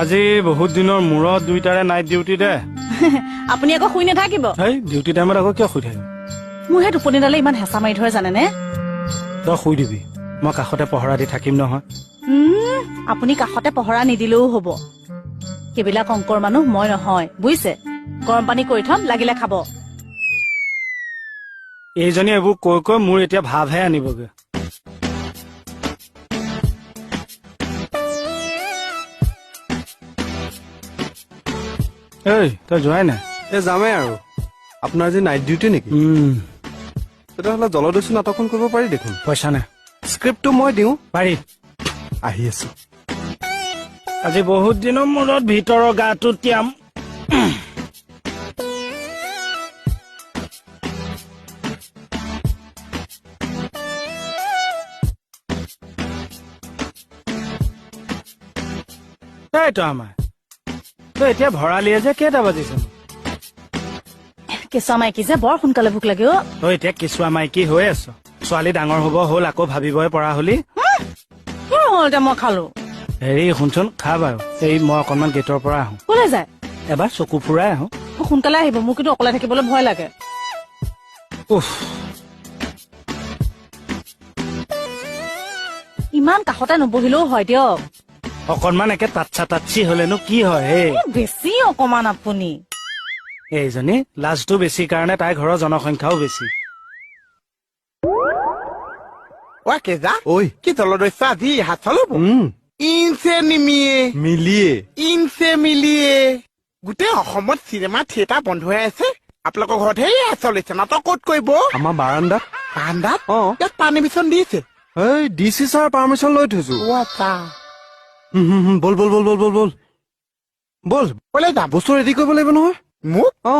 আজি বহুত দিনৰ মূৰত দুইটাৰে নাইট ডিউটি দে আপুনি আকৌ শুই নাথাকিব ডিউটি টাইমত আকৌ কিয় শুই থাকিব মোৰ হে টোপনিডালে ইমান হেঁচা মাৰি ধৰে জানেনে তই শুই দিবি মই কাষতে পহৰা দি থাকিম নহয় আপুনি কাষতে পহৰা নিদিলেও হব সেইবিলাক অংকৰ মানুহ মই নহয় বুজিছে গৰম পানী কৰি থম লাগিলে খাব এইজনী এইবোৰ কৈ কৈ মোৰ এতিয়া ভাৱহে আনিবগে এই তই যোৱাই নাই যামেই আৰু আপোনাৰ যে নাইট ডিউটি নেকি তেতিয়াহ'লে জলদস্যু নাটকখন কৰিব পাৰি দেখোন পইচা নাই স্ক্ৰিপ্টটো মই দিওঁ পাৰি আহি আছো আজি বহুত দিনৰ মূৰত ভিতৰৰ গাটো তিয়াম তই এতিয়া ভৰালিয়ে যে কেইটা বাজিছে কেঁচুৱা মাইকী যে বৰ সোনকালে ভোক লাগে অ তই এতিয়া কেঁচুৱা মাইকী হৈ আছ ছোৱালী ডাঙৰ হব হ'ল আকৌ ভাবিবই পৰা হলি মই খালো হেৰি শুনচোন খা বাৰু এই মই অকনমান গেটৰ পৰা আহো কলে যায় এবাৰ চকু ফুৰাই আহো সোনকালে আহিব মোৰ কিন্তু অকলে থাকিবলৈ ভয় লাগে ইমান কাষতে নবহিলেও হয় দিয়ক অকনমান একে তাতচি হলেনো কি হয় হে বেছি অকমান আপুনি এইজনী লাজটো বেছি কাৰণে তাইৰ ঘৰৰ জনসংখ্যাও বেছি ঐ কি জলদস্য আজি হাত চলব ইনচে নিমিয়ে মিলিয়ে গোটেই অসমত চিনেমা থিয়েটাৰ বন্ধ হৈ আছে আপোনালোকৰ ঘৰত হে চলিছে নাটক ক'ত কৰিব আমাৰ বাৰান্দাত বাৰান্দাত ইয়াত পাৰ্মিশ্যন দিছে এই ডিচি ছাৰ পাৰ্মিশ্যন লৈ থৈছো বল বল বল বল বল বল বল বলে যাম বস্তু ৰেডি কৰিব লাগিব নহয় মোক অ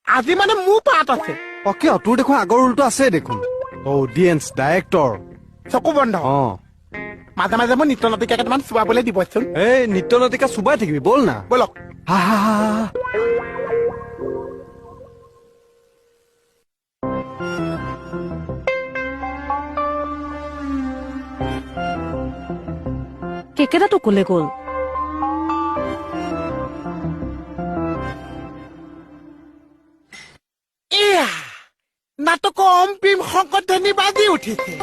আজি মানে মোৰ পাৰ্ট আছে কিয় তোৰ দেখোন আগৰ ৰোলটো আছে দেখোন অডিয়েন্স ডাইৰেক্টৰ চকু বন্ধ মাজে মাজে মই নৃত্য নাটিকা কেইটামান চুৱাবলৈ দিবচোন এই নৃত্য নাটিকা চুবাই থাকিবি বল না বলক কেকেটাতো কলে গ'ল এয়া নাটকৰ অন্তিম শংকৰধ্বনি বাজি উঠিছে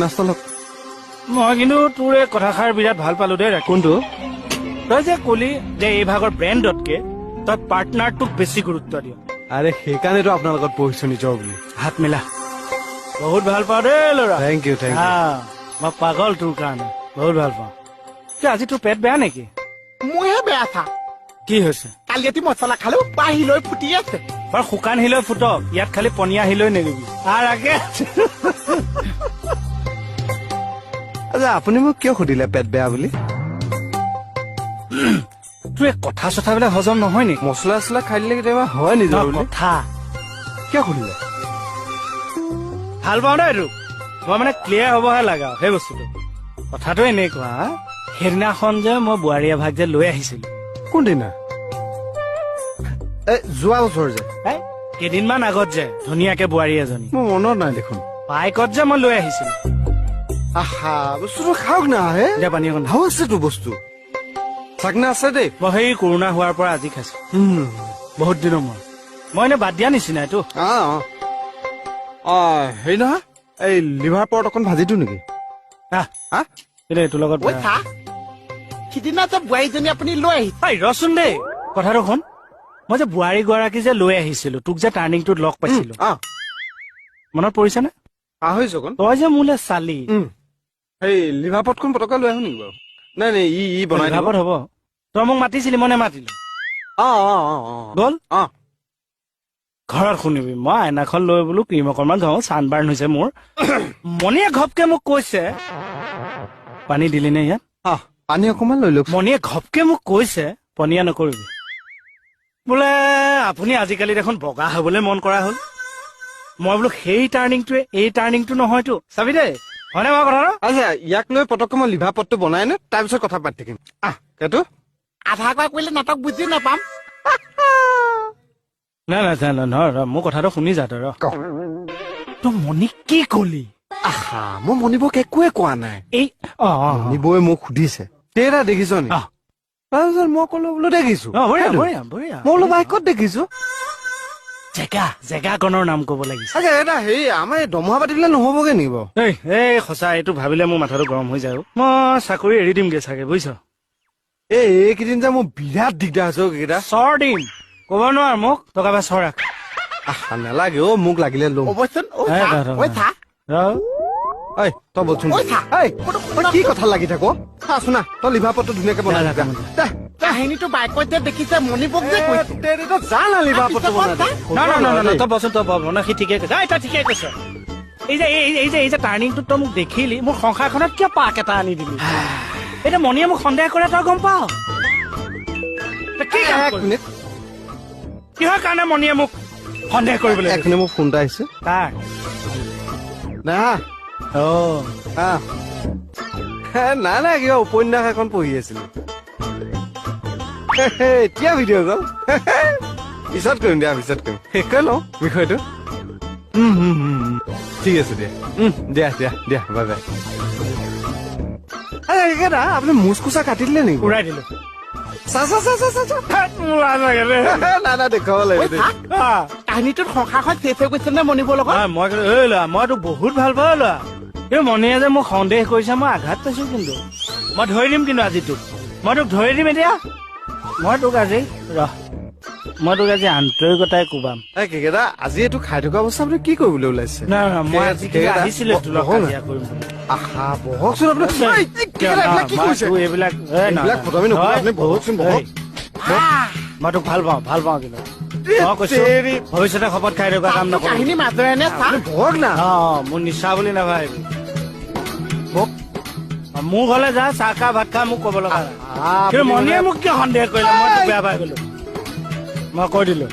নাস্তা লওক মই কিন্তু তোৰ এই কথাষাৰ বিৰাট ভাল পালো দেই কোনটো তই যে কলি যে এই ভাগৰ ব্ৰেণ্ডতকে তই পাৰ্টনাৰটোক বেছি গুৰুত্ব দিয় আৰে সেইকাৰণেতো আপোনাৰ লগত পঢ়িছো নিজৰ বুলি হাত মিলা বহুত ভাল পাওঁ দেই ল'ৰা থেংক ইউ মই পাগল তোৰ কাৰণে বহুত ভাল পাওঁ আজি তোৰ পেট বেয়া নেকি মইহে বেয়া চা কি হৈছে কালি ৰাতি মছলা খালো বাঢ়ি লৈ ফুটি আছে বাৰু শুকান শিলৈ ফুটক ইয়াত খালি পনীয়া শিলৈ নেৰিবি আৰু আগে আচ্ছা আপুনি মোক কিয় সুধিলে পেট বেয়া বুলি তোৰ এই কথা চথাবিলাক হজম নহয় নেকি মছলা চছলা খাই দিলে কেতিয়াবা হয় নিজৰ বুলি কথা কিয় সুধিলে ভাল পাওঁ দেই তোক মই মানে ক্লিয়াৰ হবহে লাগে সেই বস্তুটো কথাটো এনেকুৱা সেইদিনাখন যে মই বোৱাৰী এভাগ যে লৈ আহিছিলো কোনদিনা যোৱা বছৰ যে কেইদিনমান আগত যে ধুনীয়াকে বোৱাৰী এজনী মোৰ মনত নাই দেখোন বাইকত যে মই লৈ আহিছিলো আহা বস্তুটো খাওক না হে এতিয়া পানী অকণ ভাল আছেতো বস্তু চাকনা আছে দেই মই সেই কৰোণা হোৱাৰ পৰা আজি খাইছো বহুত দিনৰ মই এনে বাদ দিয়া নিচিনা এইটো হেৰি নহয় এই লিভাৰ পৰ্ট অকণ ভাজি দিওঁ নেকি এইটোৰ লগত সিদিনা যে বোৱাৰীজনী আপুনি লৈ আহিছে ৰচোন দেই কথাটো শুন মই যে বোৱাৰী গৰাকী যে লৈ আহিছিলো তোক যে টাৰ্ণিংটোত লগ পাইছিলো মনত পৰিছে নে পাহৰিছো অকণ তই যে মোলে চালি এই লিভাৰ পৰ্টখন পটককৈ লৈ আহো নেকি বাৰু নাই নাই ই বনাই দিব হ'ব তই মোক মাতিছিলি মই নেমাতিলো গ'ল ঘৰত শুনিবি মই আইনাখন লৈ বোলো ক্ৰীম অকণমান ঘাও ছানবাৰ্ণ হৈছে মোৰ মণিয়ে ঘপকে মোক কৈছে পানী দিলি নে ইয়াত পানী অকণমান লৈ লওক মণিয়ে ঘপকে মোক কৈছে পনীয়া নকৰিবি বোলে আপুনি আজিকালি দেখোন বগা হবলৈ মন কৰা হ'ল মই বোলো সেই টাৰ্ণিংটোৱে এই টাৰ্ণিংটো নহয়তো চাবি দেই হয়নে বাৰু কথাটো আচ্ছা ইয়াক লৈ পটককৈ মই লিভাৰ পটটো বনাই নে তাৰপিছত কথা পাতি থাকিম সেইটো আধা কৰা কৰিলে নাটক বুজি নাপাম নাই নহয় মোৰ কথাটো শুনি যা তই মণিক কি কলি আহা মই মণিবক একোৱে কোৱা নাই এই মণিবই মোক সুধিছে তেৰা দেখিছ নি অ। তাৰপিছত মই ক'লো বোলো দেখিছো বঢ়িয়া সেইটো। বঢ়িয়া বঢ়িয়া মই বোলো বাইকত দেখিছো জেগাকণৰ নাম ক'ব লাগিছে আচ্ছা এটা হেৰি আমাৰ এই দমহা পাতি পেলাই নহ'বগে নেকি বাৰু এই সঁচা এইটো ভাবিলে মোৰ মাথাটো গৰম হৈ যায় অ। মই চাকৰি এৰি দিমগে চাগে বুজিছ এইকেইদিন যে মোৰ বিৰাট দিগদাৰ হৈছে কেইটা চৰ দিম ক'ব নোৱাৰ মোক টকা বা চৰ ৰাখ আহা নালাগে অ মোক লাগিলে ল'ম অৱশ্যে এই গাধ। ঐ চা ঐ তই বলচোন ঐ চা ঐ তই কি কথা লাগি থাক আছো না তই লিভাৰ পটটো ধুনীয়াকে বনাই যা, যা যা, কাহিনীটো বাইকত যে দেখিছে মণিবক যে কৈছে তই যা না লিভাৰ পটটো বনাই দে। ন তই বচোন তই বনা সি ঠিকে কৈছে তই ঠিকে কৈছ এই যে টাৰ্ণিংটোত তই মোক দেখিলি মোৰ সংসাৰখনত কিয় পাক এটা আনি দিলি এতিয়া মণিয়ে মোক সন্দেহ কৰে তই গম পাৱ তই কি কাম এক কৰিলি? মিনিট কিহৰ কাৰণে মণিয়ে মোক সন্দেহ কৰিবলৈ এক মিনিট মোৰ ফোন এটা আহিছে তাৰ না আহ নাই নাই কিবা উপন্যাস এখন পঢ়ি আছিলো এতিয়া ভিডিঅ' কল পিছত কৰিম দিয়া পিছত কৰিম শেষ কৰি লওঁ বিষয়টো ঠিক আছে দিয়া দিয়া দিয়া দিয়া বাই বাই একেটা আপুনি মুচকুচা কাটি দিলে নেকি উৰাই দিলো চা চা চা চা চা চা নাই নাই দেখুৱাব ঐ লাগিব দেই চা কাহিনীটোত সংসাৰখন শেষ হৈ গৈছে নে মণিবৰ লগত মই ক'লো, ঐ ল'ৰা মই তোক বহুত ভাল পাওঁ ল'ৰা কিন্তু মণিয়ে যে মোক সন্দেহ কৰিছে মই আঘাত পাইছো কিন্তু মই ধৰি দিম কিন্তু আজি তোক মই তোক ধৰি দিম এতিয়া মই তোক আজি আন্তৰিকতাই কোবাম কেকেটা আজি এইটো খাই থকা অৱস্থা আপুনি কি কৰিবলৈ ওলাইছে নাই মই আজি কিন্তু কেকেটা, আহিছিলো তোৰ লগত বহক না। কাজিয়া কৰিম বুলি। আহা বহকচোন আপুনি ঐ, কিয় কেকেটা, না, এইবিলাক কি মই কৰিছে তোৰ এইবিলাক এইবিলাক ফটোৱামি নকৰিব, আপুনি বহকচোন, বহক। মই তোক ভাল পাওঁ কিন্তু মই কৈছো তেৰি। ভৱিষ্যতে শপত খাই থকা কাম নকৰো কাহিনী মাজৰে নে চা আপুনি বহক না মোৰ নিচা বুলি নাভাবিবি মোক মোৰ ঘৰলে যা চাহ খা ভাত খা মোক ক'ব লগা নাই। কিন্তু মণিয়ে মোক কিয় সন্দেহ কৰিলে মই তোক বেয়া পাই গলো মই কৈ দিলো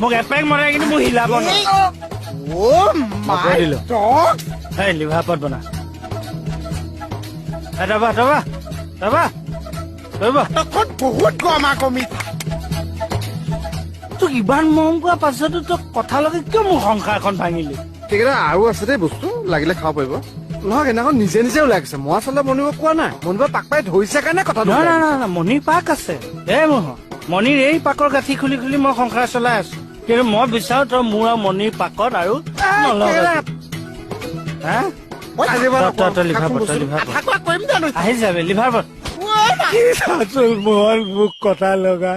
মোক এপেক মৰে কিন্তু মোক হিলাব নোৱাৰে অ' কৈ দিলো। মাই গড এই লিভাৰ পট বনা তবা তবা তবা তবা তখন বহুত গমা কমি তোক ইমান মৰম কৰা পাছতো তই কথা লগে কিয় মোৰ সংসাৰখন ভাঙিলি কেকেটা আৰু আছে দেই বস্তু লাগিলে খাব পাৰিব নহয় সেইদিনাখন নিজে নিজে ওলাই গৈছে মই আচলতে মনিব কোৱা নাই মনিব পাক পাই ধৰিছে কাৰণে কথাটো নহয় ওলাই নহয় মণিৰ পাক আছে এই মোৰ মণিৰ এই পাকৰ গাঁঠি খুলি খুলি মই সংসাৰ চলাই আছো কিন্তু মই বিচাৰো তই মোৰ আৰু মণিৰ পাকত আৰু নলগাবি। হা আজি বাৰু তই লিভাৰ পট তই লিভাৰ পট আধা কোৱা কৰিম জানো আহি যাবি লিভাৰ পট অ' মা মোৰ মুখ কথা লগা